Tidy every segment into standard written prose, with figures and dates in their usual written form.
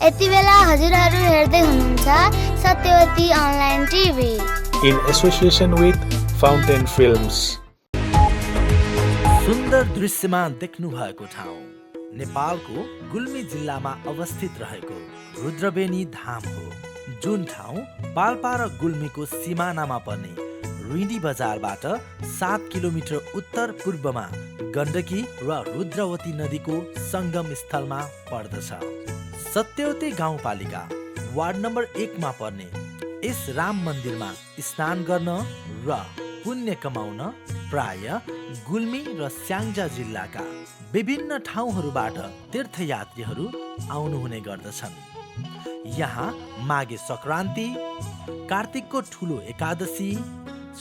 यति बेला हजुरहरू हेर्दै हुनुहुन्छ Satyavati online TV in association with Fountain Films. सुन्दर दृश्यमा देख्नु भएको ठाउँ नेपालको गुल्मी जिल्लामा अवस्थित रहेको रुद्रबेनी धाम हो, जुन ठाउँ पाल्पा र गुल्मीको सिमानामा पर्ने रिडी बजारबाट 7 किलोमिटर उत्तर पूर्वमा गण्डकी र रुद्रवती नदीको सङ्गम स्थलमा पर्दछ। सत्यवती गाउँपालिका वार्ड नम्बर 1 मा पर्ने यस राम मन्दिरमा स्नान गर्न र पुण्य कमाउन प्राय गुल्मी र स्याङ्जा जिल्लाका विभिन्न ठाउँहरूबाट तीर्थयात्रीहरू आउनुहुने गर्दछन्। यहाँ माघे सङ्क्रान्ति, कार्तिकको ठुलो एकादशी,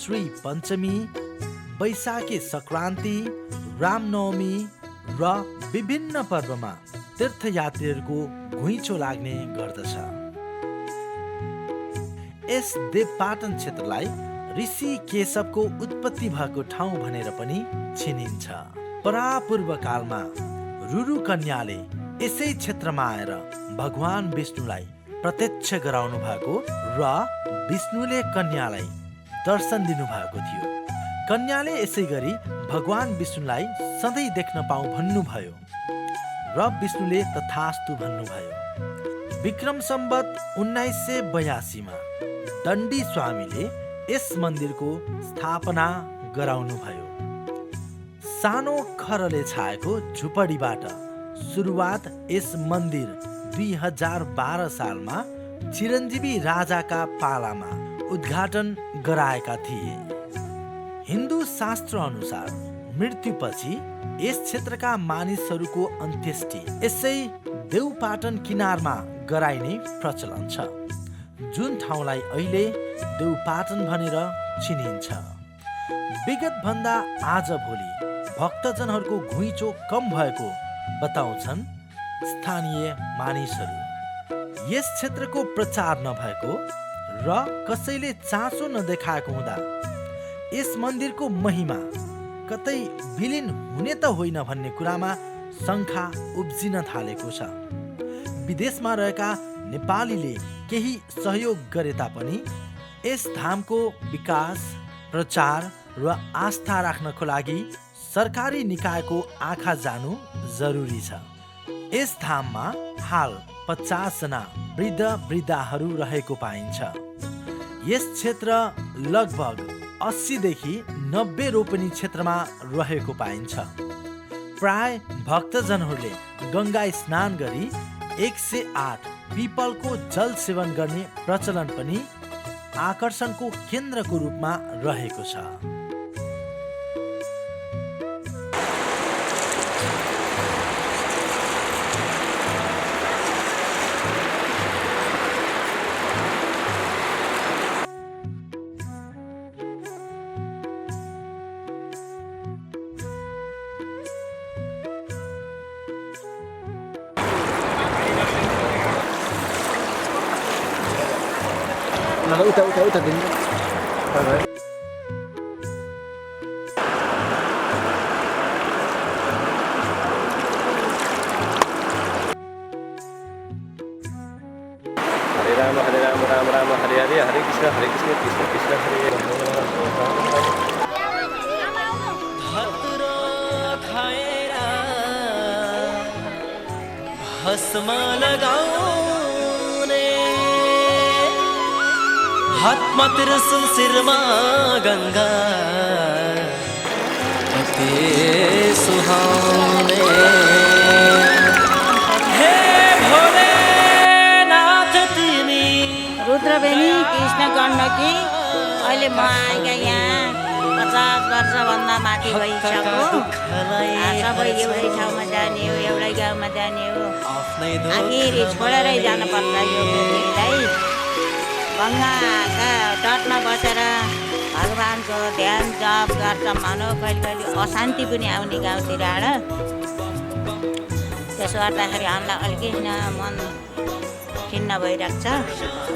श्री पञ्चमी, वैशाखे सङ्क्रान्ति, रामनवमी र विभिन्न पर्वमा तीर्थयात्रीहरूको घुइँचो लाग्ने गर्दछ। यस देवपाटन क्षेत्रलाई ऋषि केशवको उत्पत्ति भएको ठाउँ भनेर पनि चिनिन्छ। परापूर्व कालमा रुरु कन्याले यसै क्षेत्रमा आएर भगवान विष्णुलाई प्रत्यक्ष गराउनु भएको र विष्णुले कन्यालाई दर्शन दिनुभएको थियो। कन्याले यसै गरी भगवान विष्णुलाई सधैँ देख्न पाऊँ भन्नुभयो र विष्णुले तथास्तु भन्नुभयो। विक्रम सम्वत 1982 मा दण्डी स्वामीले यस मन्दिरको स्थापना गराउनुभयो। सानो खरले छाएको झुपडीबाट सुरुवात यस मन्दिर 2012 सालमा चिरञ्जीवी राजाका पालामा उद्घाटन गराएका थिए। हिन्दू शास्त्र अनुसार मृत्युपछि यस क्षेत्रका मानिसहरूको अन्त्येष्टि यसै देवपाटन किनारमा गराइने प्रचलन छ, जुन ठाउँलाई अहिले देवपाटन भनेर चिनिन्छ। विगत भन्दा आज भोलि भक्तजनहरूको घुइँचो कम भएको बताउँछन् स्थानीय मानिसहरू। यस क्षेत्रको प्रचार नभएको र कसैले चासो नदेखाएको हुँदा यस मन्दिरको महिमा कतै विलीन हुने त होइन भन्ने कुरामा शङ्का उब्जिन थालेको छ। विदेशमा रहेका नेपालीले केही सहयोग गरे तापनि यस धामको विकास, प्रचार र आस्था राख्नको लागि सरकारी निकायको आँखा जानु जरुरी छ। यस धाममा हाल 50 जना वृद्ध वृद्धाहरू रहेको पाइन्छ। यस क्षेत्र लगभग 80 देखि 90 रोपनी क्षेत्रमा रहेको पाइन्छ। प्राय भक्तजनहरूले गङ्गा स्नान गरी 108 पिपलको जल सेवन गर्ने प्रचलन पनि आकर्षणको केन्द्रको रूपमा रहेको छ। उता दिन हरे राम राम राम हरे हरे, हरे कृष्ण कृष्ण कृष्ण हरे भस्म लगाउने हातमा त्रिशूल शिरमा गङ्गा कति सुहाउने। हे भोलेनाथ तिमी रुद्रबेनी कृष्ण गण्डकी अहिले म आएका यहाँ 50 वर्षभन्दा माथि भइसक्यो। सबै एउटै ठाउँमा जाने हो, एउटै गाउँमा जाने हो। आखिर छोडेरै जानुपर्छ यो बेटीलाई। गङ्गाका तटमा बसेर भगवानको ध्यान जप गर्छ मानव। कहिले कहिले अशान्ति पनि आउने गाउँतिरबाट। त्यसो गर्दाखेरि हामीलाई अलिकति मन खिन्न भइरहेको छ।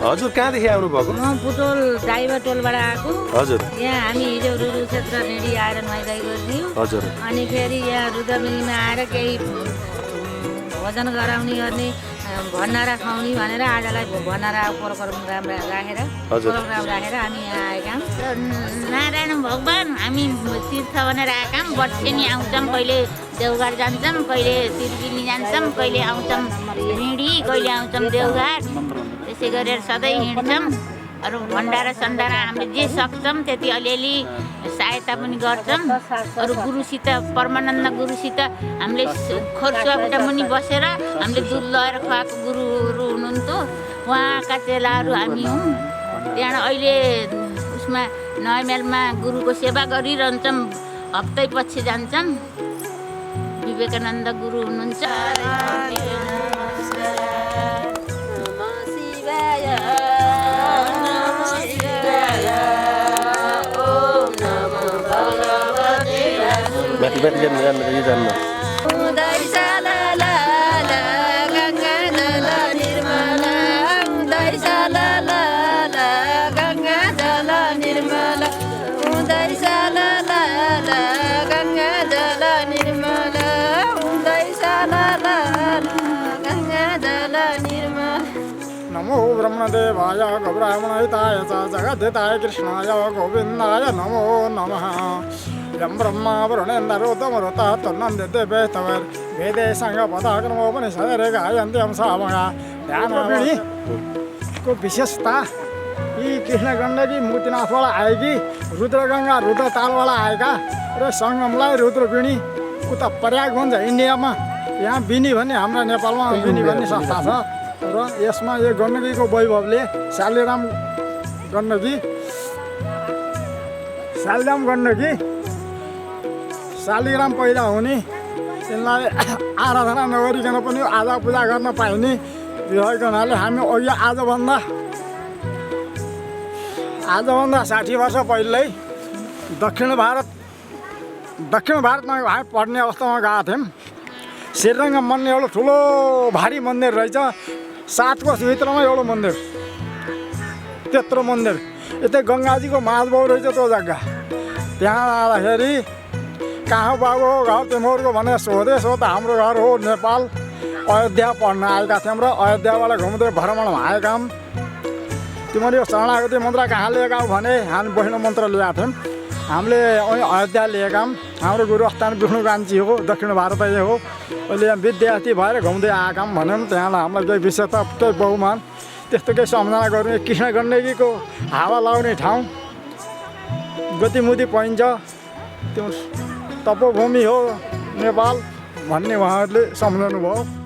हजुर कहाँदेखि आउनु भएको? म बुटोल ड्राइभर टोलबाट आएको। हजुर। यहाँ हामी हिजो रुरु क्षेत्र रेडी आएर नुहाइरहेको थियौँ। हजुर। अनि फेरि यहाँ रुद्रबेनीमा आएर केही भोजन गराउने गर्ने भण्डारा खुवाउने भनेर आजलाई भण्डारा प्रोग्राम राखेर हामी यहाँ आएका छौँ। नारायण भगवान हामी तीर्थ भनेर आएका छौँ। वर्षेनी आउँछौँ, कहिले देवघाट जान्छौँ, कहिले त्रिवेणी जान्छौँ, कहिले आउँछौँ हिँडी, कहिले आउँछौँ देवघाट। त्यसै गरेर सधैँ हिँड्छौँ। अरू भण्डारा सण्डारा हामीले जे सक्छौँ त्यति अलिअलि सहायता पनि गर्छौँ। अरू गुरुसित परमानन्द गुरुसित हामीले खोर्साबाट मुनि बसेर हामीले दुध लगाएर खुवाएको गुरुहरू हुनुहुन्थ्यो, उहाँका चेलाहरू हामी हौँ। त्यहाँबाट अहिले उसमा नयाँ मेलमा गुरुको सेवा गरिरहन्छौँ, हप्तै पछि जान्छौँ। विवेकानन्द गुरु हुनुहुन्छ। माथि माथि जान्न नमो ब्रह्मदेवाय गौब्राह्मणहिताय च जगद्धिताय कृष्णाय गोविन्दाय नमो नमः। यं ब्रह्मा वरुणेन्द्ररुद्रमरुतः तन्नन्ति देवे तवर वेदे संगपदाक्रमोपनिषदे गायन्ति हम सामगा। ध्यान को विशेषता यी कृष्ण गण्डकी मुक्तिनाथवाला आएकी, रुद्रगङ्गा रुद्रतालवाला आएका र सङ्गमलाई रुद्रबिणी उता प्रयाग भन्छ इन्डियामा। यहाँ बिनी भन्ने हाम्रा नेपालमा बिनी भन्ने संस्था छ र यसमा यो गण्डकीको वैभवले शालिराम गण्डकी शालिग्राम पैदा हुने, तिनलाई आराधना नगरिकन पनि आजा पूजा गर्न पाइने भएको हुनाले हामी अघि आजभन्दा 60 वर्ष पहिल्यै दक्षिण भारतमा हामी पढ्ने अवस्थामा गएको थियौँ। श्रीरङ्गम भन्ने एउटा ठुलो भारी मन्दिर रहेछ, 7 कोसभित्रमा एउटा मन्दिर, त्यत्रो मन्दिर। यतै गङ्गाजीको माझबाउ रहेछ त्यो जग्गा। त्यहाँ जाँदाखेरि कहाँ बाबु हो घर तिमीहरूको भनेर सोधे त हाम्रो घर हो नेपाल, अयोध्या पढ्न आएका थियौँ र अयोध्याबाट घुम्दै भ्रमणमा आएका हौँ। तिमीहरू यो शरणागति मन्त्र कहाँ लिएका हौ भने हामी वैष्णव मन्त्र लिएका थियौँ। हामीले अयोध्या लिएका हौँ। हाम्रो गुरुस्थान विष्णुकान्ची हो, दक्षिण भारतै हो। अहिले यहाँ विद्यार्थी भएर घुम्दै आएका हौँ भन्यौँ। त्यहाँलाई हामीलाई केही विशेषता, केही बहुमान त्यस्तो केही सम्झना गर्ने। कृष्ण गण्डकीको हावा लाउने ठाउँ, गतिमुति पाइन्छ, त्यो तपोभूमि हो नेपाल भन्ने उहाँहरूले सम्झनु भयो।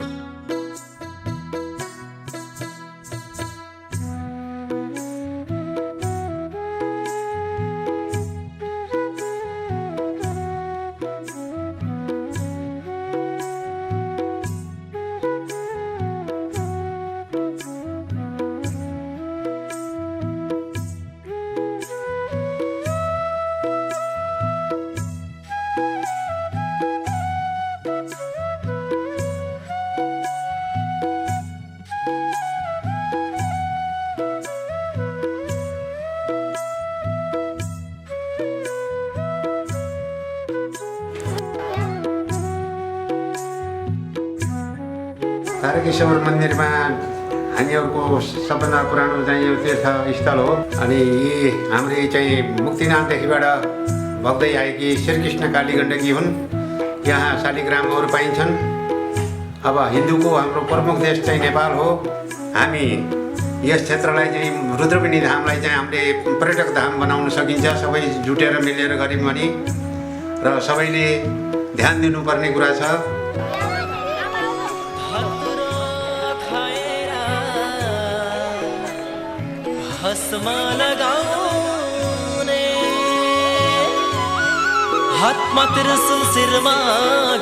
तारकेश्वर मन्दिरमा हामीहरूको सबभन्दा पुरानो चाहिँ यो तीर्थस्थल हो। अनि यी हाम्रो चाहिँ मुक्तिनाथदेखिबाट बग्दै आएकी श्रीकृष्ण काली गण्डकी हुन्। यहाँ शालिग्रामहरू पाइन्छन्। अब हिन्दूको हाम्रो प्रमुख देश चाहिँ नेपाल हो। हामी यस क्षेत्रलाई चाहिँ रुद्रपिण्डी धामलाई चाहिँ हामीले पर्यटक धाम बनाउन सकिन्छ, सबै जुटेर मिलेर गऱ्यौँ भने। र सबैले ध्यान दिनुपर्ने कुरा छ। भस्म लगाउने हातमा त्रिशूल शिरमा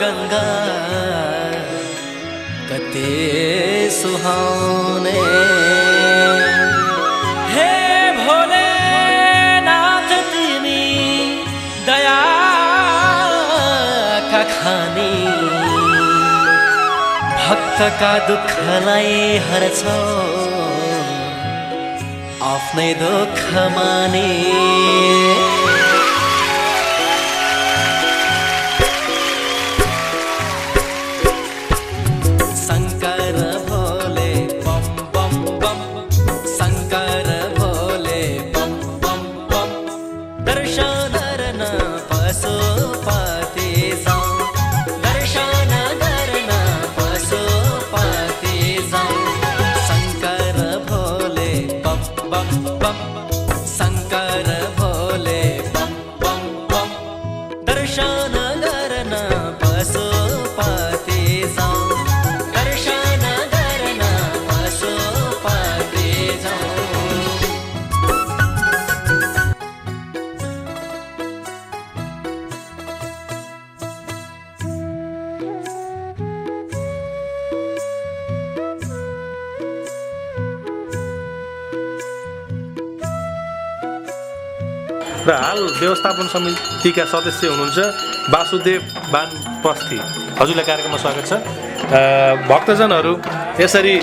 गङ्गा कति सुहाउने। हे भोलेनाथ तिमी दयाका खानी, भक्तका दुःखलाई हर्छौ आफ्नै दुःख माने। शङ्कर भोले र हाल व्यवस्थापन समितिका सदस्य हुनुहुन्छ वासुदेव बानपस्थी। हजुरलाई कार्यक्रममा स्वागत छ। भक्तजनहरू यसरी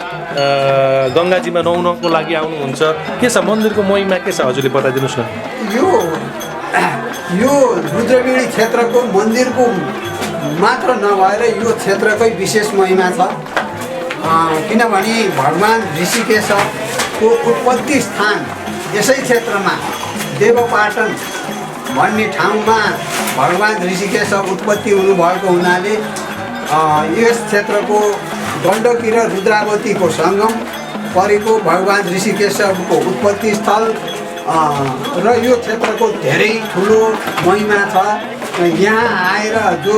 गङ्गाजीमा नुहाउनको लागि आउनुहुन्छ, के छ मन्दिरको महिमा के छ हजुरले बताइदिनुहोस् न। यो रुद्रवेणी क्षेत्रको मन्दिरको मात्र नभएर यो क्षेत्रकै विशेष महिमा छ। किनभने भगवान् ऋषिकेशको उत्पत्ति स्थान यसै क्षेत्रमा देवपाटन भन्ने ठाउँमा भगवान् ऋषिकेश उत्पत्ति हुनुभएको हुनाले यस क्षेत्रको गण्डकी र रुद्रावतीको सङ्गम परेको भगवान् ऋषिकेशको उत्पत्ति स्थल र यो क्षेत्रको धेरै ठुलो महिमा छ। यहाँ आएर जो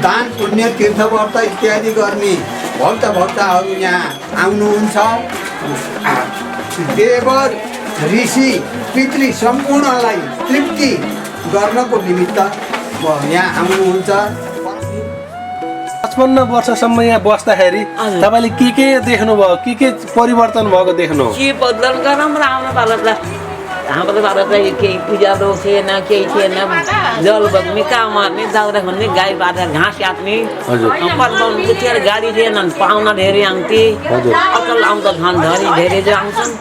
दान पुण्य तीर्थव्रत इत्यादि गर्ने भक्तहरू यहाँ आउनुहुन्छ। देव ऋषि पितृ सम्पूर्णलाई तृप्ति गर्नको निमित्त यहाँ आउनुहुन्छ। 55 वर्षसम्म यहाँ बस्दाखेरि तपाईँले के देख्नुभयो, के परिवर्तन भएको देख्नु? के बदलन गरौँ र आउनु पालो हाम्रो पालो चाहिँ केही पूजालो थिएन, केही थिएन। जल बग्ने, काम मार्ने, दाउरा खन्ने, गाई बाँधेर घाँस काट्ने, पल्पाउनुको थियो, गाडी थिएन, पाहुना धेरै आउँथे। अचल आउँदा झन् धरी धेरै जो आउँछन्।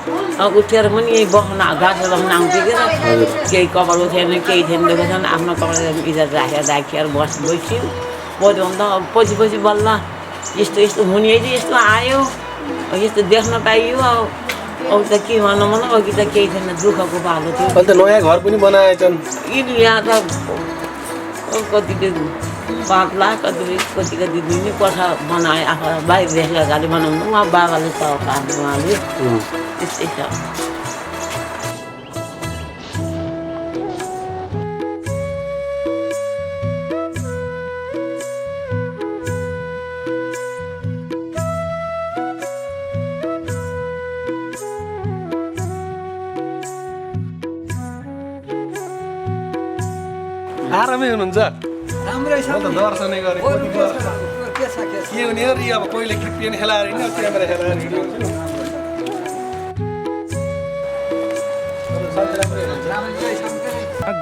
उठेर पनि यही बस्न घाँस लगाउन आउँथ्यो क्या। केही कपडा थिएन, केही थिएन, देखेछन् आफ्नो कपडा इज्जत राखेर बस्यो। पऱ्यो भने त पछि बल्ल यस्तो हुने यस्तो आयो, यस्तो देख्न पाइयो। अब त के भनौँ अघि त केही थिएन, दुःखको पालो थियो। अन्त नयाँ घर पनि बनाएछन्। यहाँ त कतिको 5 लाख कति दिने पैसा बनाए। आफू बाहिर देशका गाडी बनाउनु उहाँ बाबाले त उहाँले त्यस्तै छ। आरामै हुनुहुन्छ? राम्रै छ। दर्शनै गरे के हुने हो अब पहिले क्रिप्टेन खेलाएर हिँड्यो, क्यामेरा खेलाएर हिँड्यो।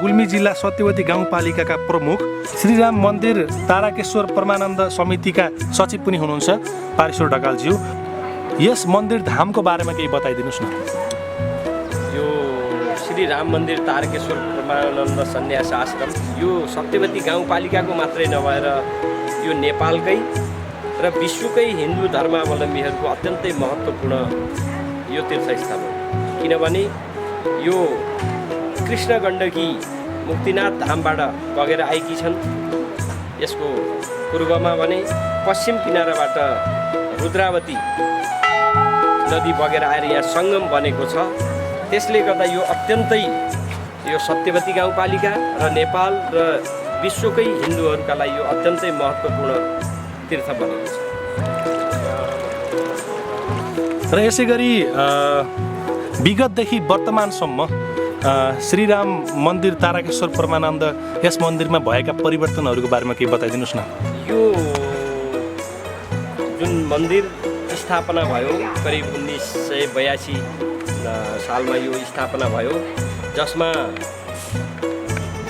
गुल्मी जिल्ला सत्यवती गाउँपालिकाका प्रमुख श्रीराम मन्दिर तारकेश्वर परमानन्द समितिका सचिव पनि हुनुहुन्छ पारेश्वर ढकालज्यू। यस मन्दिर धामको बारेमा केही बताइदिनुहोस् न। यो श्री राम मन्दिर तारकेश्वर परमानन्द सन्यास आश्रम यो सत्यवती गाउँपालिकाको मात्रै नभएर यो नेपालकै र विश्वकै हिन्दू धर्मावलम्बीहरूको अत्यन्तै महत्त्वपूर्ण यो तीर्थस्थल हो। किनभने यो कृष्ण गण्डकी मुक्तिनाथ धामबाट बगेर आएकी छन्। यसको पूर्वमा भने पश्चिम किनाराबाट रुद्रावती नदी बगेर आएर यहाँ सङ्गम बनेको छ। त्यसले गर्दा यो अत्यन्तै यो सत्यवती गाउँपालिका र नेपाल र विश्वकै हिन्दूहरूका लागि यो अत्यन्तै महत्त्वपूर्ण तीर्थ बनेको छ। र यसै गरी विगतदेखि वर्तमानसम्म श्रीराम मन्दिर तारकेश्वर परमानन्द यस मन्दिरमा भएका परिवर्तनहरूको बारेमा केही बताइदिनुहोस् न। यो जुन मन्दिर स्थापना भयो करिब 1982 सालमा यो स्थापना भयो, जसमा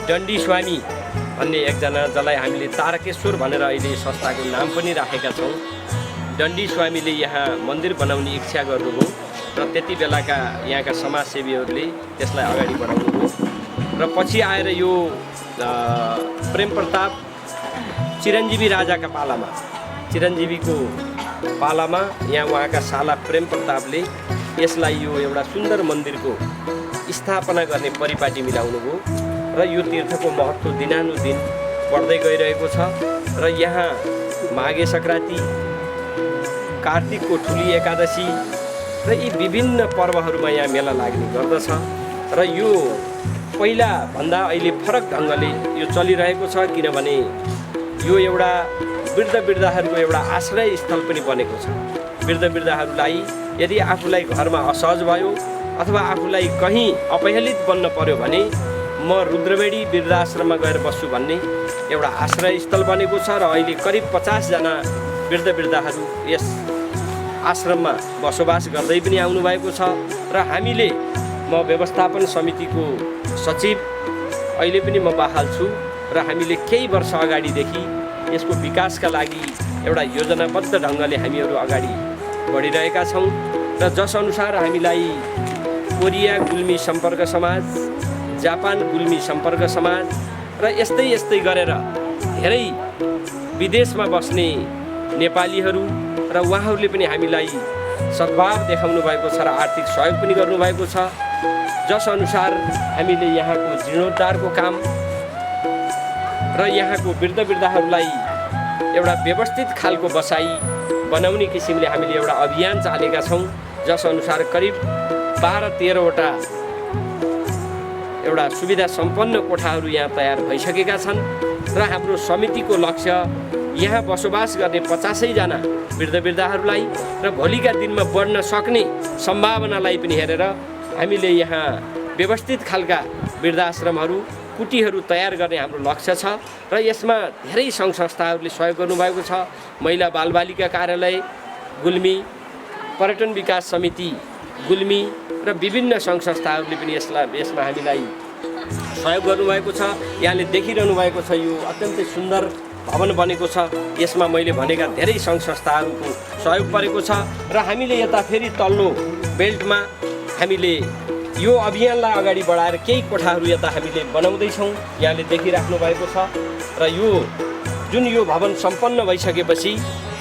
डन्डी स्वामी भन्ने एकजना जसलाई हामीले तारकेश्वर भनेर अहिले संस्थाको नाम पनि राखेका छौँ, डन्डी स्वामीले यहाँ मन्दिर बनाउने इच्छा गर्नुभयो र त्यति बेलाका यहाँका समाजसेवीहरूले त्यसलाई अगाडि बढाउनुभयो र पछि आएर यो प्रेम प्रताप चिरञ्जीवी राजाका पालामा चिरञ्जीवीको पालामा यहाँ उहाँका साला प्रेम प्रतापले यसलाई यो एउटा सुन्दर मन्दिरको स्थापना गर्ने परिपाटी मिलाउनुभयो र यो तीर्थको महत्त्व दिनानुदिन बढ्दै गइरहेको छ र यहाँ माघे सङ्क्रान्ति, कार्तिकको ठुली एकादशी र यी विभिन्न पर्वहरूमा यहाँ मेला लाग्ने गर्दछ र यो पहिलाभन्दा अहिले फरक ढङ्गले यो चलिरहेको छ। किनभने यो एउटा वृद्धहरूको एउटा आश्रय स्थल पनि बनेको छ। वृद्धहरूलाई यदि आफूलाई घरमा असहज भयो अथवा आफूलाई कहीँ अपहेलित बन्न पर्यो भने म रुद्रवेणी वृद्धाश्रममा गएर बस्छु भन्ने एउटा आश्रय स्थल बनेको छ र अहिले करिब 50 जना वृद्धहरू यस आश्रममा बसोबास गर्दै पनि आउनुभएको छ र हामीले म व्यवस्थापन समितिको सचिव अहिले पनि म बहाल छु र हामीले केही वर्ष अगाडिदेखि यसको विकासका लागि एउटा योजनाबद्ध ढङ्गले हामीहरू अगाडि बढिरहेका छौँ र जसअनुसार हामीलाई कोरिया गुल्मी सम्पर्क समाज, जापान गुल्मी सम्पर्क समाज र यस्तै गरेर धेरै विदेशमा बस्ने नेपालीहरू र उहाँहरूले पनि हामीलाई सद्भाव देखाउनु भएको छ र आर्थिक सहयोग पनि गर्नुभएको छ। जसअनुसार हामीले यहाँको जीर्णोद्धारको काम र यहाँको वृद्धहरूलाई एउटा व्यवस्थित खालको बसाइ बनाउने किसिमले हामीले एउटा अभियान चालेका छौँ। जसअनुसार करिब 12-13वटा एउटा सुविधा सम्पन्न कोठाहरू यहाँ तयार भइसकेका छन् र हाम्रो समितिको लक्ष्य यहाँ बसोबास गर्ने 50जना वृद्धहरूलाई र भोलिका दिनमा बढ्न सक्ने सम्भावनालाई पनि हेरेर हामीले यहाँ व्यवस्थित खालका वृद्धाश्रमहरू, कुटीहरू तयार गर्ने हाम्रो लक्ष्य छ र यसमा धेरै सङ्घ संस्थाहरूले सहयोग गर्नुभएको छ। महिला बालबालिका कार्यालय गुल्मी, पर्यटन विकास समिति गुल्मी र विभिन्न सङ्घ संस्थाहरूले पनि यसमा हामीलाई सहयोग गर्नुभएको छ। यहाँले देखिरहनु भएको छ यो अत्यन्तै सुन्दर भवन बनेको छ। यसमा मैले भनेका धेरै सङ्घ संस्थाहरूको सहयोग परेको छ र हामीले यता फेरि तल्लो बेल्टमा हामीले यो अभियानलाई अगाडि बढाएर केही कोठाहरू यता हामीले बनाउँदैछौँ। यहाँले देखिराख्नु भएको छ र यो जुन यो भवन सम्पन्न भइसकेपछि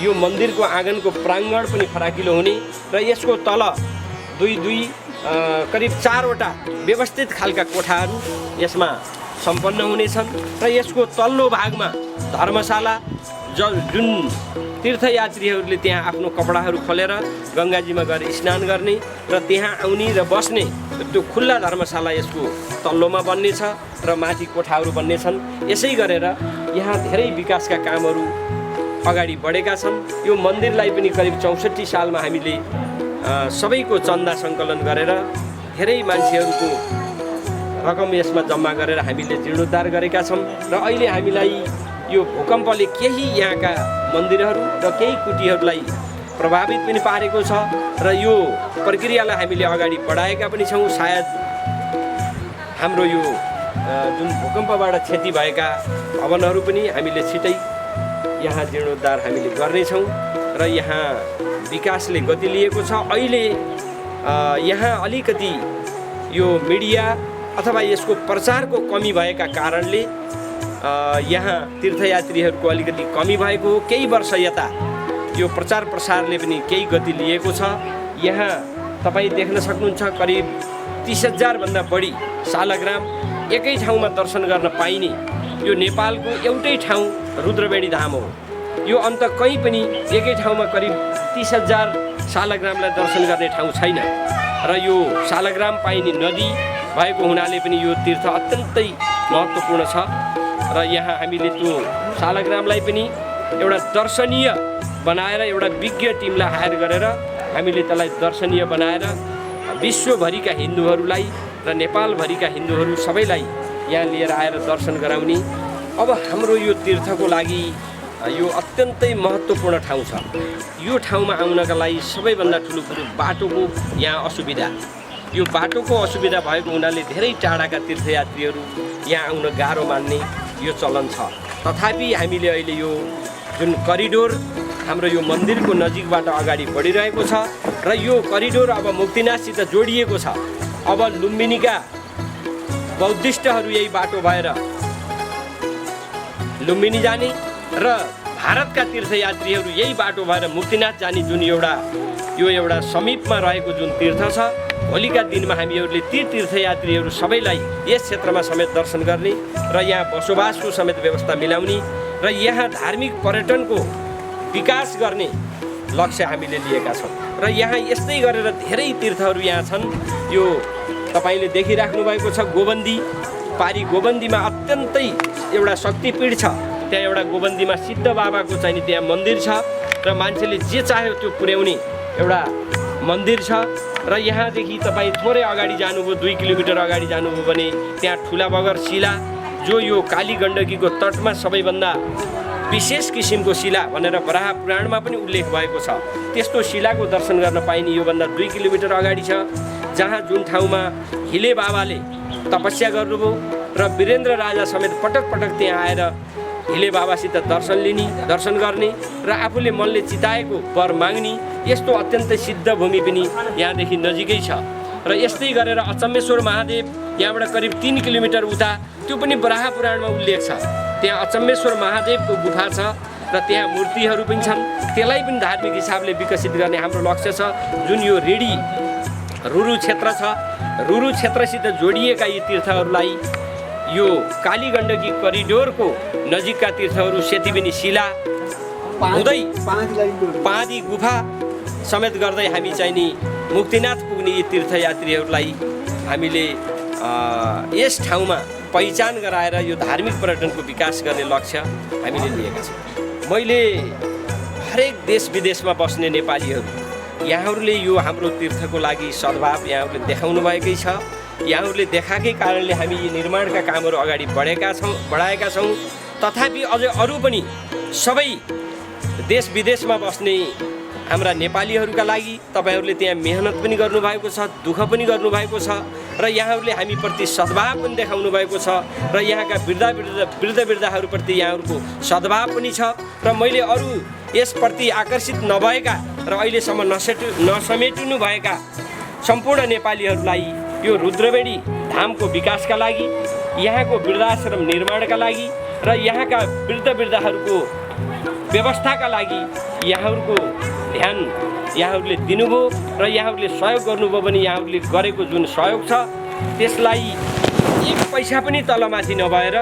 यो मन्दिरको आँगनको प्राङ्गण पनि फराकिलो हुने र यसको तल करिब 4वटा व्यवस्थित खालका कोठाहरू यसमा सम्पन्न हुनेछन् र यसको तल्लो भागमा धर्मशाला जुन तीर्थयात्रीहरूले त्यहाँ आफ्नो कपडाहरू खोलेर गङ्गाजीमा गएर स्नान गर्ने र त्यहाँ आउने र बस्ने त्यो खुल्ला धर्मशाला यसको तल्लोमा बन्नेछ र माथि कोठाहरू बन्नेछन्। यसै गरेर यहाँ धेरै विकासका कामहरू अगाडि बढेका छन्। यो मन्दिरलाई पनि करिब 64 सालमा हामीले सबैको चन्दा सङ्कलन गरेर धेरै मान्छेहरूको रकम यसमा जम्मा गरेर हामीले जीर्णोद्धार गरेका छौँ र अहिले हामीलाई यो भूकम्पले केही यहाँका मन्दिरहरू र केही कुटीहरूलाई प्रभावित पनि पारेको छ र यो प्रक्रियालाई हामीले अगाडि बढाएका पनि छौँ। सायद हाम्रो यो जुन भूकम्पबाट क्षति भएका भवनहरू पनि हामीले छिटै यहाँ जीर्णोद्धार हामीले गर्नेछौँ र यहाँ विकासले गति लिएको छ। अहिले यहाँ अलिकति यो मिडिया अथवा यसको प्रचारको कमी भएका कारणले यहाँ तीर्थयात्रीहरूको अलिकति कमी भएको हो। केही वर्ष यता यो प्रचार प्रसारले पनि केही गति लिएको छ। यहाँ तपाईँ देख्न सक्नुहुन्छ करिब 30,000 भन्दा बढी शालग्राम एकै ठाउँमा दर्शन गर्न पाइने यो नेपालको एउटै ठाउँ रुद्रवेणी धाम हो। यो अन्त कहीँ पनि एकै ठाउँमा करिब 30,000 शालग्रामलाई दर्शन गर्ने ठाउँ छैन र यो शालग्राम पाइने नदी भएको हुनाले पनि यो तीर्थ अत्यन्तै महत्त्वपूर्ण छ र यहाँ हामीले त्यो शालग्रामलाई पनि एउटा दर्शनीय बनाएर एउटा विज्ञ टिमलाई हायर गरेर हामीले त्यसलाई दर्शनीय बनाएर विश्वभरिका हिन्दूहरूलाई र नेपालभरिका हिन्दूहरू सबैलाई यहाँ लिएर आएर दर्शन गराउने। अब हाम्रो यो तीर्थको लागि यो अत्यन्तै महत्त्वपूर्ण ठाउँ छ। यो ठाउँमा आउनका लागि सबैभन्दा ठुलो कुरो बाटोको यहाँ असुविधा। यो बाटोको असुविधा भएको हुनाले धेरै टाढाका तीर्थयात्रीहरू यहाँ आउन गाह्रो मान्ने यो चलन छ। तथापि हामीले अहिले यो जुन करिडोर हाम्रो यो मन्दिरको नजिकबाट अगाडि बढिरहेको छ र यो करिडोर अब मुक्तिनाथसित जोडिएको छ। अब लुम्बिनीका बौद्धिस्टहरू यही बाटो भएर लुम्बिनी जाने र भारतका तीर्थयात्रीहरू यही बाटो भएर मुक्तिनाथ जाने जुन एउटा समीपमा रहेको जुन तीर्थ छ, भोलिका दिनमा हामीहरूले ती तीर्थयात्रीहरू सबैलाई यस क्षेत्रमा समेत दर्शन गर्ने र यहाँ बसोबासको समेत व्यवस्था मिलाउने र यहाँ धार्मिक पर्यटनको विकास गर्ने लक्ष्य हामीले लिएका छौँ र यहाँ यस्तै गरेर धेरै तीर्थहरू यहाँ छन्। यो तपाईँले देखिराख्नु भएको छ गोबन्दी पारी गोबन्दीमा अत्यन्तै एउटा शक्तिपीठ छ। त्यहाँ एउटा गोबन्दीमा सिद्ध बाबाको चाहिँ त्यहाँ मन्दिर छ र मान्छेले जे चाह्यो त्यो पुर्याउने एउटा मन्दिर छ र यहाँदेखि तपाईँ थोरै अगाडि जानुभयो 2 किलोमिटर अगाडि जानुभयो भने त्यहाँ ठुला बगर शिला जो यो काली गण्डकीको तटमा सबैभन्दा विशेष किसिमको शिला भनेर वराह पुराणमा पनि उल्लेख भएको छ। त्यस्तो शिलाको दर्शन गर्न पाइने योभन्दा 2 किलोमिटर अगाडि छ, जहाँ जुन ठाउँमा हिले बाबाले तपस्या गर्नुभयो र र वीरेन्द्र राजा समेत पटक पटक त्यहाँ आएर हिले बाबासित दर्शन गर्ने र आफूले मनले चिताएको वर माग्ने यस्तो अत्यन्तै सिद्ध भूमि पनि यहाँदेखि नजिकै छ। र यस्तै गरेर अचम्मेश्वर महादेव यहाँबाट करिब 3 किलोमिटर उता त्यो पनि बराह पुराणमा उल्लेख छ। त्यहाँ अचम्मेश्वर महादेवको गुफा छ र त्यहाँ मूर्तिहरू पनि छन्। त्यसलाई पनि धार्मिक हिसाबले विकसित गर्ने हाम्रो लक्ष्य छ। जुन यो रेडी रुरु क्षेत्र छ, रुरु क्षेत्रसित जोडिएका यी तीर्थहरूलाई यो काली गण्डकी करिडोरको नजिकका तीर्थहरू सेतीबेनी शिला हुँदै पाँदी गुफा समेत गर्दै हामी चाहिँ नि मुक्तिनाथ पुग्ने यी तीर्थयात्रीहरूलाई हामीले यस ठाउँमा पहिचान गराएर यो धार्मिक पर्यटनको विकास गर्ने लक्ष्य हामीले लिएका छौँ। मैले हरेक देश विदेशमा बस्ने नेपालीहरू यहाँहरूले यो हाम्रो तीर्थको लागि सद्भाव यहाँहरूले देखाउनु भएकै छ। यहाँहरूले देखाएकै कारणले हामी यी निर्माणका कामहरू अगाडि बढाएका छौँ। तथापि अझै अरू पनि सबै देश विदेशमा बस्ने हाम्रा नेपालीहरूका लागि तपाईँहरूले त्यहाँ मेहनत पनि गर्नुभएको छ, दुःख पनि गर्नुभएको छ र यहाँहरूले हामीप्रति सद्भाव पनि देखाउनु भएको छ र यहाँका वृद्धवृद्धाहरूप्रति यहाँहरूको सद्भाव पनि छ। र मैले अरू यसप्रति आकर्षित नभएका र अहिलेसम्म नसमेटिनुभएका सम्पूर्ण नेपालीहरूलाई यो रुद्रवेणी धामको विकासका लागि, यहाँको वृद्धाश्रम निर्माणका लागि र यहाँका वृद्धवृद्धाहरूको व्यवस्थाका लागि यहाँहरूको ध्यान यहाँहरूले दिनुभयो र यहाँहरूले सहयोग गर्नुभयो भने यहाँहरूले गरेको जुन सहयोग छ त्यसलाई एक पैसा पनि तलमाथि नभएर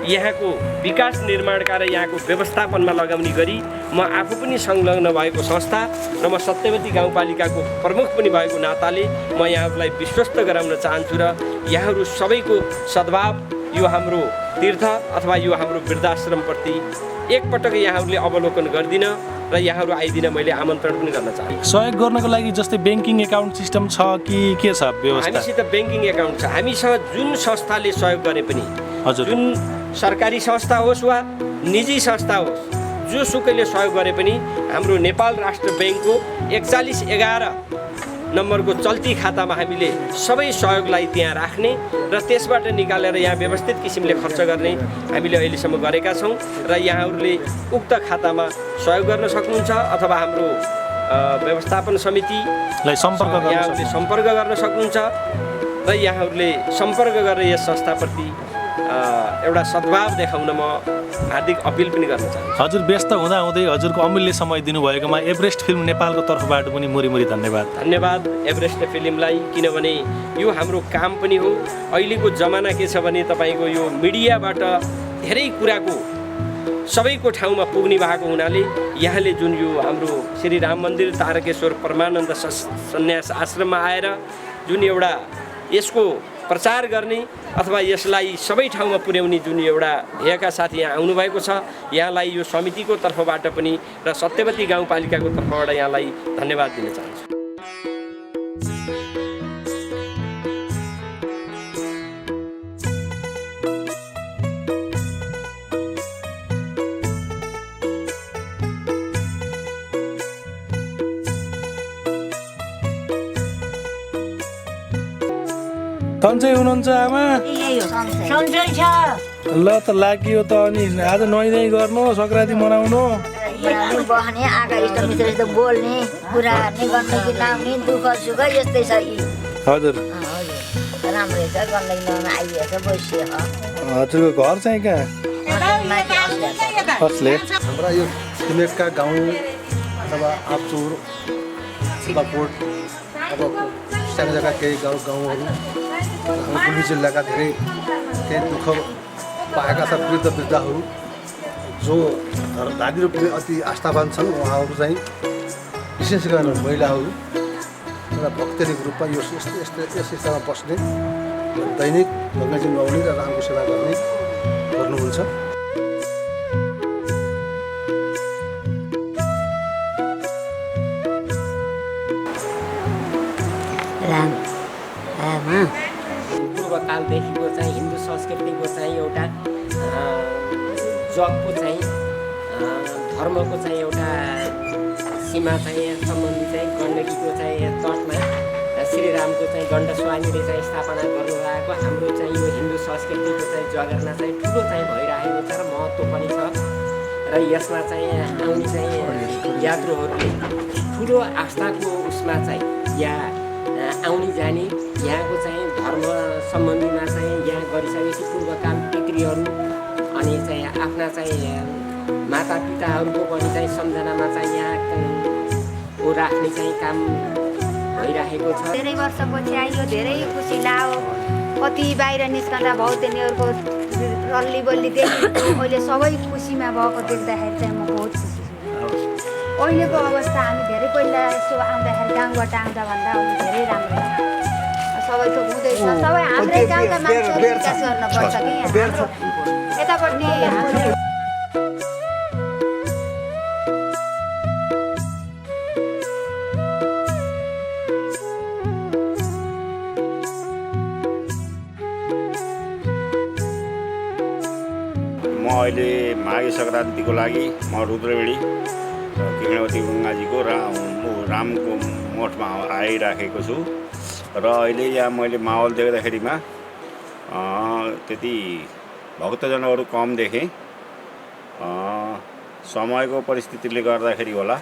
यहाँको विकास निर्माणका र यहाँको व्यवस्थापनमा लगाउने गरी म आफू पनि संलग्न भएको संस्था र म सत्यवती गाउँपालिकाको प्रमुख पनि भएको नाताले म यहाँहरूलाई विश्वस्त गराउन चाहन्छु र यहाँहरू सबैको सद्भाव यो हाम्रो तीर्थ अथवा यो हाम्रो वृद्धाश्रमप्रति एकपटक यहाँहरूले अवलोकन गरिदिन र यहाँहरू आइदिन मैले आमन्त्रण पनि गर्न चाहन्छु। सहयोग गर्नको लागि जस्तै ब्याङ्किङ एकाउन्ट सिस्टम छ कि के छ व्यवस्था? हामीसित ब्याङ्किङ एकाउन्ट छ। हामीसँग जुन संस्थाले सहयोग गरे पनि, जुन सरकारी संस्था होस् वा निजी संस्था होस्, जोसुकैले सहयोग गरे पनि हाम्रो नेपाल राष्ट्र ब्याङ्कको 4111 नम्बरको चल्ती खातामा हामीले सबै सहयोगलाई त्यहाँ राख्ने र त्यसबाट निकालेर यहाँ व्यवस्थित किसिमले खर्च गर्ने हामीले अहिलेसम्म गरेका छौँ र यहाँहरूले उक्त खातामा सहयोग गर्न सक्नुहुन्छ अथवा हाम्रो व्यवस्थापन समितिलाई सम्पर्क गर्न सक्नुहुन्छ र यहाँहरूले सम्पर्क गरेर यस संस्थाप्रति एउटा सद्भाव देखाउन म हार्दिक अपिल पनि गर्न चाहन्छु। हजुर व्यस्त हुँदाहुँदै हजुरको अमूल्य समय दिनुभएकोमा एभरेस्ट फिल्म नेपालको तर्फबाट पनि मुरी धन्यवाद। धन्यवाद एभरेस्ट फिल्मलाई, किनभने यो हाम्रो काम पनि हो। अहिलेको जमाना के छ भने तपाईँको यो मिडियाबाट धेरै कुराको सबैको ठाउँमा पुग्ने भएको हुनाले यहाँले जुन यो हाम्रो श्री राम मन्दिर तारकेश्वर परमानन्द सन्यास आश्रममा आएर जुन एउटा यसको प्रचार गर्ने अथवा यसलाई सबै ठाउँमा पुर्याउने जुन एउटा ध्येयका साथ यहाँ आउनुभएको छ, यहाँलाई यो समितिको तर्फबाट पनि र सत्यवती गाउँपालिकाको तर्फबाट यहाँलाई धन्यवाद दिन चाहन्छु। सन्चै हुनुहुन्छ आमा? सन्चै छ। ल त लाग्यो त अनि आज नुहाइधुवाइ गर्नु, सङ्क्रान्ति मनाउनु, बस्ने आगा इष्टमित्रसित बोल्ने कुरा गर्ने लाउने दुःख सुख यस्तै छ। हजुर राम्रै छ, गण्डकी नहुन आइएको छ, बसियो। हजुरको घर चाहिँ कहाँ? कसले? हाम्रा यो छिमेकका गाउँ अथवा आचुर सिलाकोट अब सानो जग्गा केही गाउँहरू गुल्मी जिल्लाका धेरै केही दुःख पाएका छ वृद्धहरू जो धार्मिक रूपले अति आस्थावान छन्। उहाँहरू चाहिँ विशेष गरेर महिलाहरू एउटा भक्तनिक रूपमा यो यस स्थानमा बस्ने दैनिक गङ्गाजी नुहाउने र रामको सेवा गर्नुहुन्छ। पूर्वकालदेखिको चाहिँ हिन्दू संस्कृतिको चाहिँ एउटा जगको चाहिँ धर्मको चाहिँ एउटा सीमा चाहिँ सम्बन्धी चाहिँ गण्डकीको चाहिँ तटमा श्रीरामको चाहिँ गण्ड स्वामीले चाहिँ स्थापना गर्नुभएको हाम्रो चाहिँ यो हिन्दू संस्कृतिको चाहिँ जगेर्ना चाहिँ ठुलो चाहिँ भइरहेको छ र महत्त्व पनि छ र यसमा चाहिँ आउने चाहिँ यात्रुहरूले ठुलो आस्थाको उसमा चाहिँ यहाँ आउने जाने यहाँको चाहिँ धर्म सम्बन्धीमा चाहिँ यहाँ गरिसकेपछि पूर्वकाल पितृहरू अनि चाहिँ आफ्ना चाहिँ मातापिताहरूको पनि चाहिँ सम्झनामा चाहिँ यहाँ राख्ने चाहिँ काम भइरहेको छ। धेरै वर्षपछि आयो, धेरै खुसी लाग्यो। कति बाहिर निस्कँदा भौतेनीहरूको रल्ली बल्ली देखेको अहिले सबै खुसीमा भएको देख्दाखेरि चाहिँ म बहुत खुसी छु। अहिलेको अवस्था हामी धेरै पहिला यसो आउँदाखेरि गाउँबाट आउँदा भन्दा अहिले धेरै राम्रो लाग्छ। सबै थोक हुँदैछ, सबै हाम्रै गाउँका मान्छेहरू विकास गर्नुपर्छ कि यहाँ यतापट्टि हाम्रो अहिले माघे सङ्क्रान्तिको लागि म रुद्रवेणी कृष्णवती गङ्गाजीको रामको मठमा आइराखेको छु र अहिले यहाँ मैले माहौल देख्दाखेरिमा त्यति भक्तजनहरू कम देखेँ। समयको परिस्थितिले गर्दाखेरि होला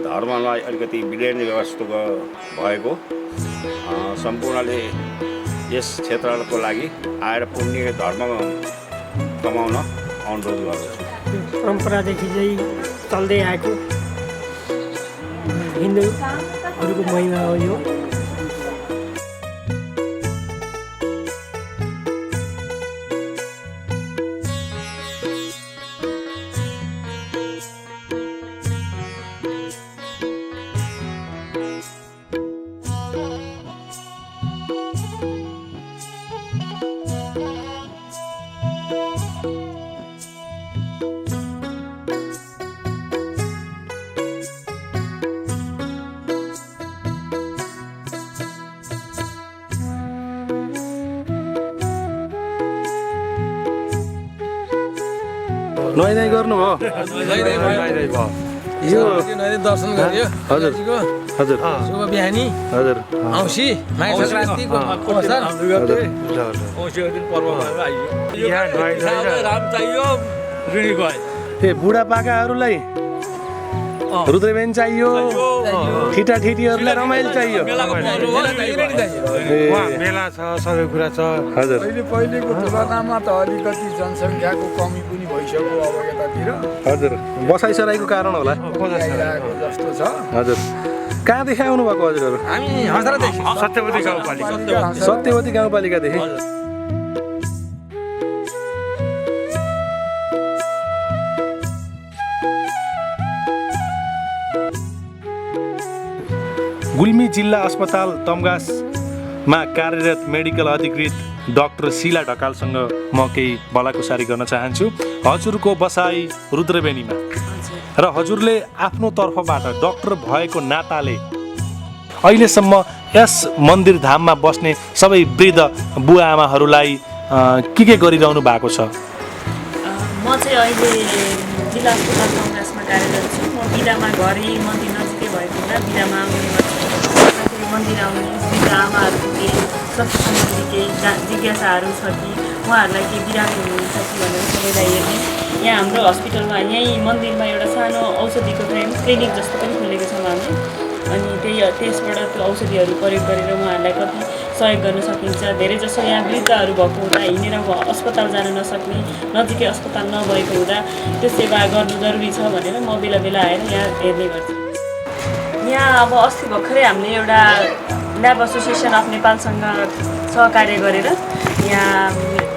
धर्मलाई अलिकति विलयन जस्तो भएको सम्पूर्णले यस क्षेत्रको लागि आएर पुण्य धर्म कमाउन अनुरोध गर्दछु। परम्परादेखि चाहिँ चल्दै आएको हिन्दूहरूको महिमा हो यो। नुहाइधुवाइ गर्नुभयो? यो दर्शन गर्यो हजुर हजुर शुभ बिहानी हजुर औँसी माघे सङ्क्रान्तिको अवसर राम चाहियो ए बुढापाकाहरूलाई रुद्रबेन चाहियो, ठिटा ठिटीहरूलाई रमाइलो चाहियो। मेला छ, सबै कुरा छ। हजुर पहिलेको तुलनामा त अलिकति जनसङ्ख्याको कमी पनि भइसक्यो अब यतातिर। हजुर बसाइसराईको कारण होला जस्तो छ। हजुर कहाँदेखि आउनु भएको हजुरहरू? हामी हजारदेखि सत्यवती गाउँपालिका। सत्यवती गाउँपालिकादेखि। गुल्मी जिल्ला अस्पताल तमगासमा कार्यरत मेडिकल अधिकृत डाक्टर शीला ढकालसँग म केही भलाकुसारी गर्न चाहन्छु। हजुरको बसाइ रुद्रबेनीमा र हजुरले आफ्नो तर्फबाट डाक्टर भएको नाताले अहिलेसम्म यस मन्दिर धाममा बस्ने सबै वृद्ध बुवा आमाहरूलाई के गरिरहनु भएको छ? म चाहिँ अहिले जिल्ला अस्पताल तमगासमा कार्यरत छु। म बिदामा घरै मन्दिर नजिकै भएको हुँदा बिदामा आउने गर्छु। मन्दिर आउने वृद्ध आमाहरूको केही स्वास्थ्य सम्बन्धी केही जिज्ञासाहरू छ कि उहाँहरूलाई केही बिरामी हुनुहुन्छ कि भनेर सबैलाई हेर्ने। यहाँ हाम्रो हस्पिटलमा यहीँ मन्दिरमा एउटा सानो औषधिको क्लिनिक जस्तो पनि खोलेको छौँ हामीले। अनि त्यसबाट त्यो औषधिहरू प्रयोग गरेर उहाँहरूलाई कति सहयोग गर्न सकिन्छ। धेरैजसो यहाँ वृद्धहरू भएको हुँदा हिँडेर अस्पताल जान नसक्ने, नजिकै अस्पताल नभएको हुँदा त्यो सेवा गर्नु जरुरी छ भनेर म बेला बेला आएर यहाँ हेर्ने गर्छु। यहाँ अब अस्ति भर्खरै हामीले एउटा ल्याब एसोसिएसन अफ नेपालसँग सहकार्य गरेर यहाँ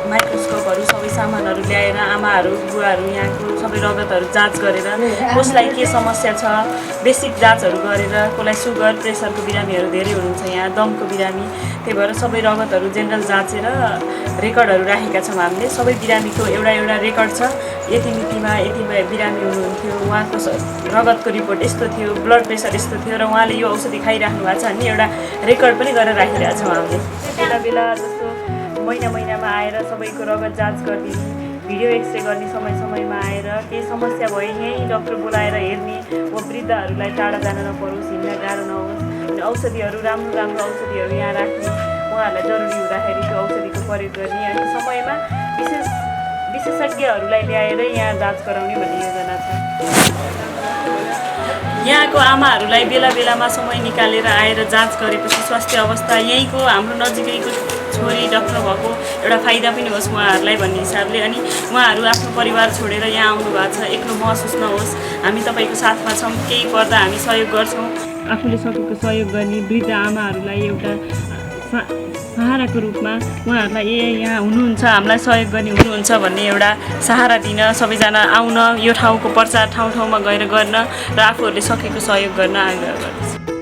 माइक्रोस्कोपहरू सबै सामानहरू ल्याएर आमाहरू बुवाहरू यहाँको सबै रगतहरू जाँच गरेर कसलाई के समस्या छ बेसिक जाँचहरू गरेर कसलाई सुगर प्रेसरको बिरामीहरू धेरै हुनुहुन्छ यहाँ, दमको बिरामी, त्यही भएर सबै रगतहरू जेनरल जाँचेर रेकर्डहरू राखेका छौँ हामीले। सबै बिरामीको एउटा रेकर्ड छ। यति मितिमा यति बिरामी हुनुहुन्थ्यो, उहाँको रगतको रिपोर्ट यस्तो थियो, ब्लड प्रेसर यस्तो थियो र उहाँले यो औषधि खाइराख्नु भएको छ भन्ने एउटा रेकर्ड पनि गरेर राखिरहेका छौँ हामीले। बेला बेला जस्तो महिनामा आएर सबैको रगत जाँच गरिदिने, भिडियो एक्सरे गर्ने समयमा आएर केही समस्या भए यहीँ डाक्टर बोलाएर हेर्ने, वा वृद्धहरूलाई टाढा जान नपरोस्, हिँड्न गाह्रो नहोस् भने औषधिहरू राम्रो औषधिहरू यहाँ राख्ने, उहाँहरूलाई जरुरी हुँदाखेरि त्यो औषधिको प्रयोग गर्ने अनि समयमा विशेषज्ञहरूलाई ल्याएर यहाँ जाँच गराउने भन्ने योजना छ। यहाँको आमाहरूलाई बेला बेलामा समय निकालेर आएर जाँच गरेपछि स्वास्थ्य अवस्था यहीँको हाम्रो नजिकैको छोरी डाक्टर भएको एउटा फाइदा पनि होस् उहाँहरूलाई भन्ने हिसाबले अनि उहाँहरू आफ्नो परिवार छोडेर यहाँ आउनु भएको छ, एक्लो महसुस नहोस्, हामी तपाईँको साथमा छौँ, केही पर्दा हामी सहयोग गर्छौँ। आफूले सकेको सहयोग गर्ने वृद्ध आमाहरूलाई एउटा सहाराको रूपमा उहाँहरूलाई यहाँ हुनुहुन्छ, हामीलाई सहयोग गर्ने हुनुहुन्छ भन्ने एउटा सहारा दिन सबैजना आउन, यो ठाउँको प्रचार ठाउँ ठाउँमा गएर गर्न र आफूहरूले सकेको सहयोग गर्न आग्रह गर्दछु।